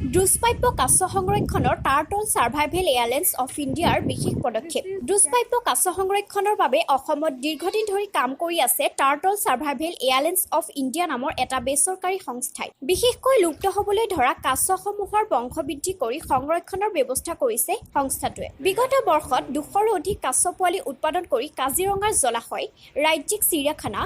দুষ্প্ৰাপ্য কাছ সংৰক্ষণৰ টাৰ্টল ছাৰ্ভাইভেল এয়াৰলাইন্স অফ ইণ্ডিয়াৰ বিশেষ পদক্ষেপ। দুষ্প্ৰাপ্য কাছ সংৰক্ষণৰ বাবে অসমত দীৰ্ঘদিন ধৰি কাম কৰি আছে turtle survival airlines of India নামৰ এটা বেচৰকাৰী সংস্থাই। বিশেষকৈ লুপ্ত হ'বলৈ ধৰা কাছসমূহৰ বংশবৃদ্ধি কৰি সংৰক্ষণৰ ব্যৱস্থা কৰিছে সংস্থাটোৱে। বিগত বৰ্ষত 200ৰো অধিক কাছ পোৱালি উৎপাদন কৰি কাজিৰঙাৰ জলাশয়, ৰাজ্যিক চিৰিয়াখানা,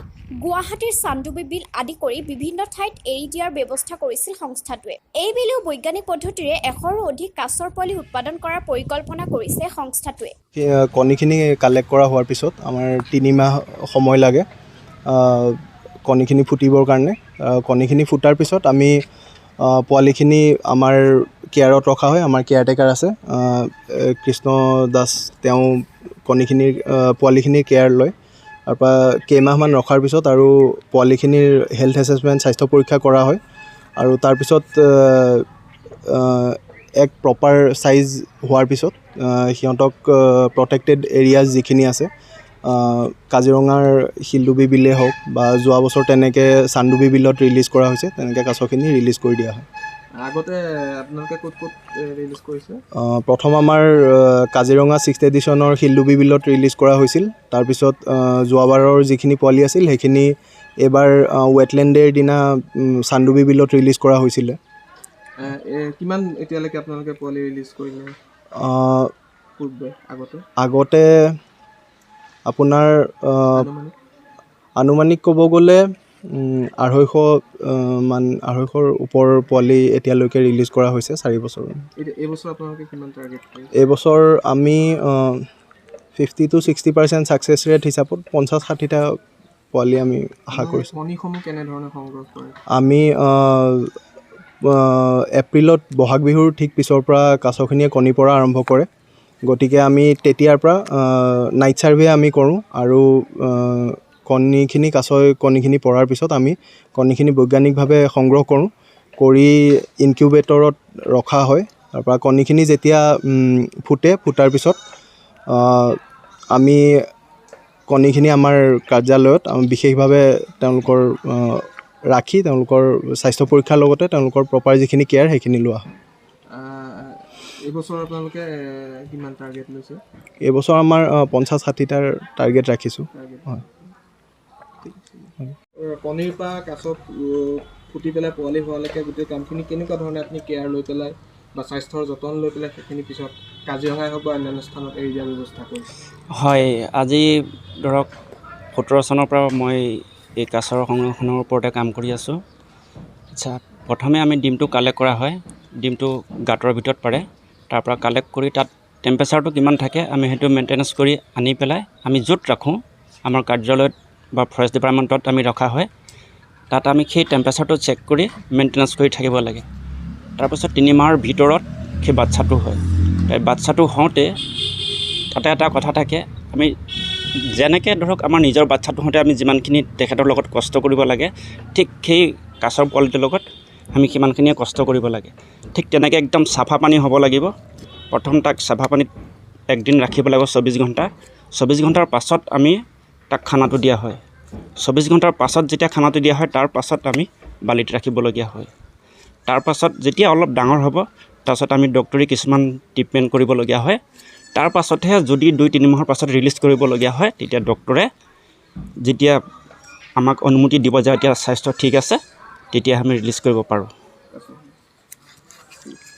গুৱাহাটীৰ চান্দুবি বিল আদি কৰি বিভিন্ন ঠাইত এৰি দিয়াৰ ব্যৱস্থা কৰিছিল সংস্থাটোৱে। এইবেলিও বৈজ্ঞানিক পদ্ধতিৰে 100ৰো অধিক কাছৰ পোৱালি উৎপাদন কৰাৰ পৰিকল্পনা কৰিছে সংস্থাটোৱে। কণীখিনি কালেক্ট কৰা হোৱাৰ পিছত আমাৰ 3 মাহ সময় লাগে কণীখিনি ফুটিবৰ কাৰণে। কণীখিনি ফুটাৰ পিছত আমি পোৱালিখিনি আমাৰ কেয়াৰত ৰখা হয়। আমাৰ কেয়াৰটেকাৰ আছে কৃষ্ণ দাস, তেওঁ পোৱালিখিনিৰ কেয়াৰ লয়। তাৰপৰা কেইমাহমান ৰখাৰ পিছত আৰু পোৱালিখিনিৰ হেল্থ এছেছমেণ্ট, স্বাস্থ্য পৰীক্ষা কৰা হয়। আৰু তাৰপিছত এক প্ৰপাৰ চাইজ হোৱাৰ পিছত সিহঁতক প্ৰটেক্টেড এৰিয়াজ যিখিনি আছে, কাজিৰঙাৰ শিলডুবি বিলেই হওক বা যোৱা বছৰ তেনেকৈ চান্দুবি বিলত ৰিলিজ কৰা হৈছে, তেনেকৈ কাছখিনি ৰিলিজ কৰি দিয়া হয়। আগতে আপোনালোকে ক'ত ৰিলিজ কৰিছে? প্ৰথম আমাৰ কাজিৰঙা 6th এডিশ্যনৰ শিলডুবি বিলত ৰিলিজ কৰা হৈছিল। তাৰপিছত যোৱাবাৰৰ যিখিনি পোৱালি আছিল সেইখিনি এইবাৰ ৱেটলেণ্ডৰ দিনা চান্দুবি বিলত ৰিলিজ কৰা হৈছিলে। কিমান এতিয়ালৈকে আপোনালোকে পোৱালি ৰিলিজ কৰিলে? আগতে আপোনাৰ আনুমানিক ক'ব গ'লে 250ৰ ওপৰৰ পোৱালি এতিয়ালৈকে ৰিলিজ কৰা হৈছে 4 বছৰ। এইবছৰ আপোনালোকে কিমান টাৰ্গেট কৰিছে? এইবছৰ আমি 50 to 60% ছাকচেছ ৰেট হিচাপত 50-60টা পোৱালি আমি আশা কৰিছোঁ। কণীসমূহ কেনেধৰণে সংগ্ৰহ কৰে? আমি এপ্ৰিলত বহাগ বিহুৰ ঠিক পিছৰ পৰা কাছখিনিয়ে কণী পৰা আৰম্ভ কৰে। গতিকে আমি তেতিয়াৰ পৰা নাইট ছাৰ্ভে আমি কৰোঁ আৰু কণীখিনি পৰাৰ পিছত আমি কণীখিনি বৈজ্ঞানিকভাৱে সংগ্ৰহ কৰোঁ, কৰি ইনকিউবেটৰত ৰখা হয়। তাৰপৰা কণীখিনি যেতিয়া ফুটাৰ পিছত আমি কণীখিনি আমাৰ কাৰ্যালয়ত বিশেষভাৱে তেওঁলোকৰ ৰাখি তেওঁলোকৰ স্বাস্থ্য পৰীক্ষাৰ লগতে তেওঁলোকৰ প্ৰপাৰ যিখিনি কেয়াৰ সেইখিনি লোৱা হয়। এইবছৰ আপোনালোকে কিমান টাৰ্গেট লৈছে? এইবছৰ আমাৰ 50-60টাৰ টাৰ্গেট ৰাখিছোঁ। হয়। কণীৰ পৰা কাছ ফুটি পেলাই পোৱালি হোৱালৈকে গোটেই কামখিনি কেনেকুৱা ধৰণে আপুনি কেয়াৰ লৈ পেলাই বা স্বাস্থ্যৰ যতন লৈ পেলাই সেইখিনি পিছত কাজিৰঙাই হওক বা অন্যান্য স্থানত এৰি দিয়াৰ ব্যৱস্থা কৰিছে? হয়, আজি ধৰক 17 চনৰ পৰা মই এই কাছৰ সংৰক্ষণৰ ওপৰতে কাম কৰি আছোঁ। আচ্ছা, প্ৰথমে আমি ডিমটো কালেক্ট কৰা হয়। ডিমটো গাঁতৰ ভিতৰত পাৰে, তাৰ পৰা কালেক্ট কৰি তাত টেম্পাৰেচাৰটো কিমান থাকে আমি সেইটো মেইনটেনেঞ্চ কৰি আনি পেলাই আমি য'ত ৰাখোঁ আমাৰ কাৰ্যালয়ত বা ফৰেষ্ট ডিপাৰ্টমেণ্টত আমি ৰখা হয়। তাত আমি সেই টেম্পাৰেচাৰটো চেক কৰি মেইনটেনেঞ্চ কৰি থাকিব লাগে। তাৰপিছত 3 মাহৰ ভিতৰত সেই বাচ্ছাটো হয়। বাচ্ছাটো হওঁতে তাতে এটা কথা থাকে, আমি যেনেকৈ ধৰক আমাৰ নিজৰ বাচ্ছাটো হওঁতে আমি যিমানখিনি তেখেতৰ লগত কষ্ট কৰিব লাগে, ঠিক সেই কাছৰ পোৱালিটোৰ লগত আমি সিমানখিনিয়ে কষ্ট কৰিব লাগে। ঠিক তেনেকৈ একদম চাফা পানী হ'ব লাগিব। প্ৰথম তাক চাফা পানীত একদিন ৰাখিব লাগিব 24 ঘণ্টা। 24 ঘণ্টাৰ পাছত আমি তাক খানাটো দিয়া হয়। 24 ঘণ্টাৰ পাছত যেতিয়া খানাটো দিয়া হয়, তাৰ পাছত আমি বালিত ৰাখিবলগীয়া হয়। তাৰ পাছত যেতিয়া অলপ ডাঙৰ হ'ব, তাৰপাছত আমি ডক্টৰী কিছুমান ট্ৰিটমেণ্ট কৰিবলগীয়া হয়। তাৰ পাছতহে যদি 2-3 মাহৰ পাছত ৰিলিজ কৰিবলগীয়া হয়, তেতিয়া ডক্টৰে যেতিয়া আমাক অনুমতি দিব যে এতিয়া স্বাস্থ্য ঠিক আছে, তেতিয়া আমি ৰিলিজ কৰিব পাৰোঁ।